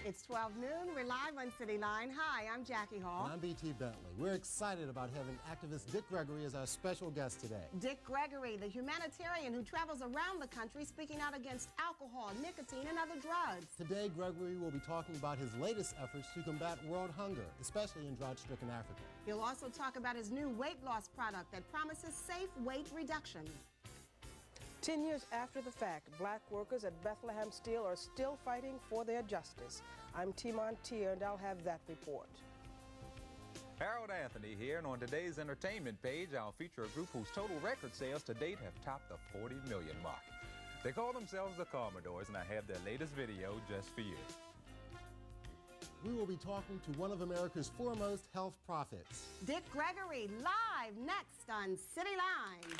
It's 12 noon. We're live on City Line. Hi, I'm Jackie Hall. And I'm B.T. Bentley. We're excited about having activist Dick Gregory as our special guest today. Dick Gregory, the humanitarian who travels around the country speaking out against alcohol, nicotine, and other drugs. Today, Gregory will be talking about his latest efforts to combat world hunger, especially in drought-stricken Africa. He'll also talk about his new weight loss product that promises safe weight reduction. 10 years after the fact, black workers at Bethlehem Steel are still fighting for their justice. I'm Timon Tier, and I'll have that report. Harold Anthony here, and on today's entertainment page, I'll feature a group whose total record sales to date have topped the 40 million mark. They call themselves the Commodores, and I have their latest video just for you. We will be talking to one of America's foremost health prophets. Dick Gregory, live next on City Line.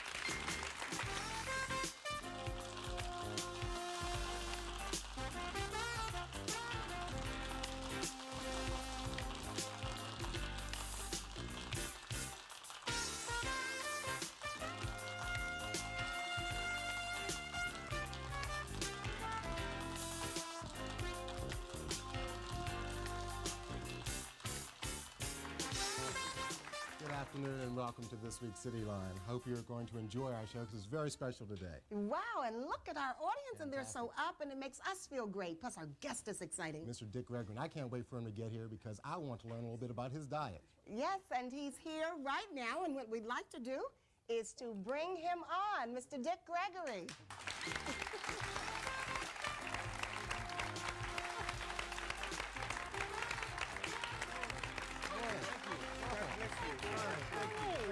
Good afternoon and welcome to this week's City Line. Hope you're going to enjoy our show because it's very special today. Wow, and look at our audience, and they're so up, and it makes us feel great. Plus, our guest is exciting. Mr. Dick Gregory, and I can't wait for him to get here because I want to learn a little bit about his diet. Yes, and he's here right now, and what we'd like to do is to bring him on, Mr. Dick Gregory.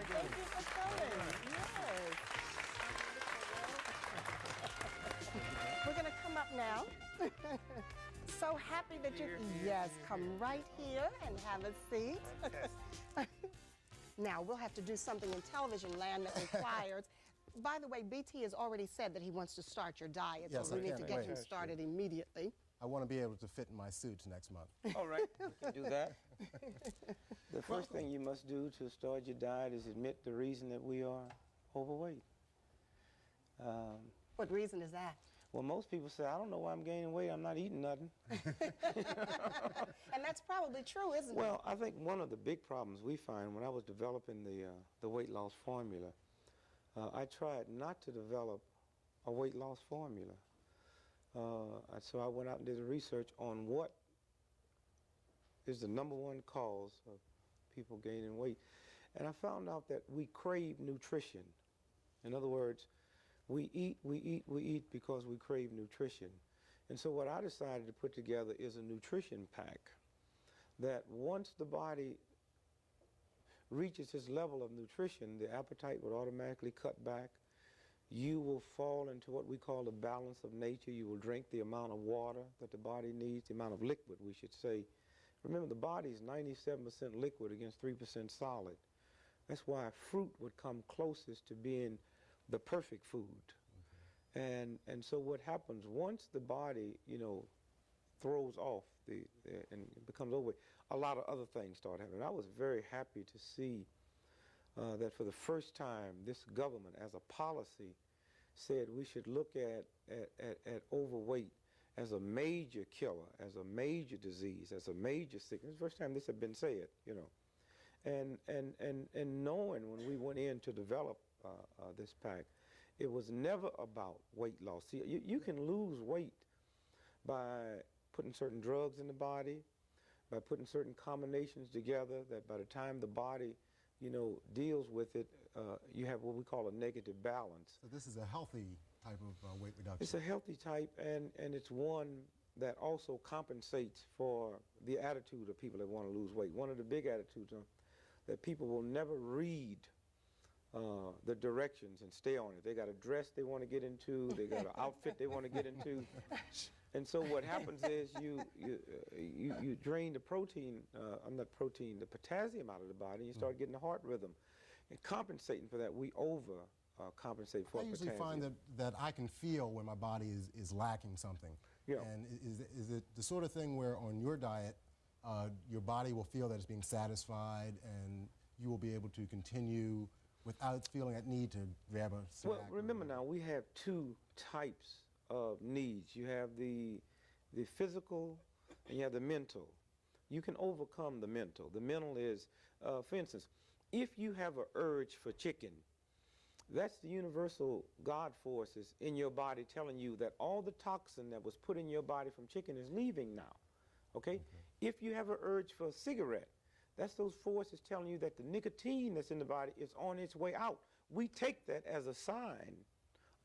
Thank you for coming. Yes. We're going to come up now. So happy that you... Yes, come right here and have a seat. Now, we'll have to do something in television land that requires... By the way, BT has already said that he wants to start your diet, Yes, so we need to get him started immediately. I want to be able to fit in my suits next month. All right, we can do that. The first thing you must do to start your diet is admit the reason that we are overweight. What reason is that? Well, most people say, I don't know why I'm gaining weight, I'm not eating nothing. And that's probably true, isn't it? Well, I think one of the big problems we find when I was developing the weight loss formula, I tried not to develop a weight loss formula. So I went out and did the research on what is the #1 cause of people gaining weight. And I found out that we crave nutrition. In other words, we eat because we crave nutrition. And so what I decided to put together is a nutrition pack that once the body reaches its level of nutrition, the appetite would automatically cut back. You will fall into what we call the balance of nature. You will drink the amount of water that the body needs, the amount of liquid, we should say. Remember, the body is 97% liquid against 3% solid. That's why fruit would come closest to being the perfect food. And so what happens, once the body, you know, throws off and becomes overweight, a lot of other things start happening. I was very happy to see that for the first time, this government, as a policy, said we should look at overweight as a major killer, as a major disease, as a major sickness. It's the first time this had been said, you know. And knowing when we went in to develop this pack, it was never about weight loss. See, you can lose weight by putting certain drugs in the body, by putting certain combinations together that by the time the body, you know, deals with it, you have what we call a negative balance. So this is a healthy type of weight reduction. It's a healthy type, and it's one that also compensates for the attitude of people that want to lose weight. One of the big attitudes that people will never read the directions and stay on it. They got a dress they want to get into, they got an outfit they want to get into. And so what happens is you drain the protein, the potassium out of the body, and you start getting the heart rhythm. And compensating for that, we compensate for potassium. I usually find that I can feel when my body is lacking something. Yeah. And is it the sort of thing where on your diet, your body will feel that it's being satisfied and you will be able to continue without feeling that need to grab a snack? Well, remember now, we have two types of needs. You have the physical and you have the mental. You can overcome the mental. The mental is, for instance, if you have an urge for chicken, that's the universal God forces in your body telling you that all the toxin that was put in your body from chicken is leaving now, okay? If you have an urge for a cigarette, that's those forces telling you that the nicotine that's in the body is on its way out. We take that as a sign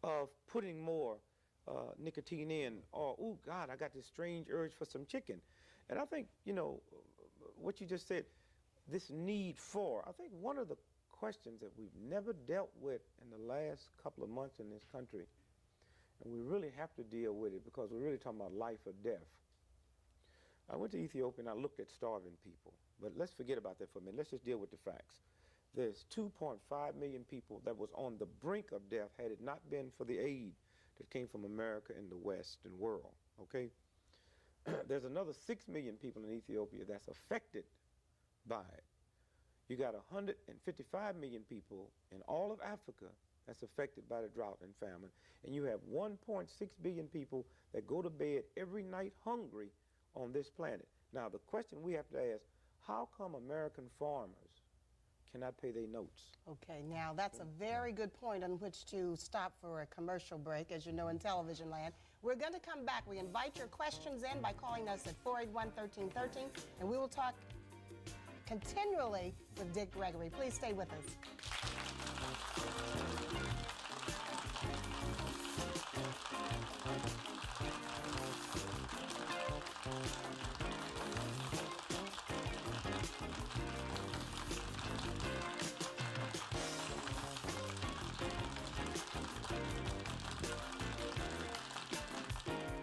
of putting more nicotine in, or, oh God, I got this strange urge for some chicken. And I think, you know, what you just said, this need for, I think one of the questions that we've never dealt with in the last couple of months in this country, and we really have to deal with it because we're really talking about life or death. I went to Ethiopia and I looked at starving people, but let's forget about that for a minute. Let's just deal with the facts. There's 2.5 million people that was on the brink of death had it not been for the aid that came from America and the Western world, okay? There's another 6 million people in Ethiopia that's affected by it. You got 155 million people in all of Africa that's affected by the drought and famine. And you have 1.6 billion people that go to bed every night hungry on this planet. Now, the question we have to ask, how come American farmers cannot pay their notes? Okay, now that's a very good point on which to stop for a commercial break, as you know, in television land. We're going to come back. We invite your questions in by calling us at 481-1313, and we will talk continually with Dick Gregory. Please stay with us.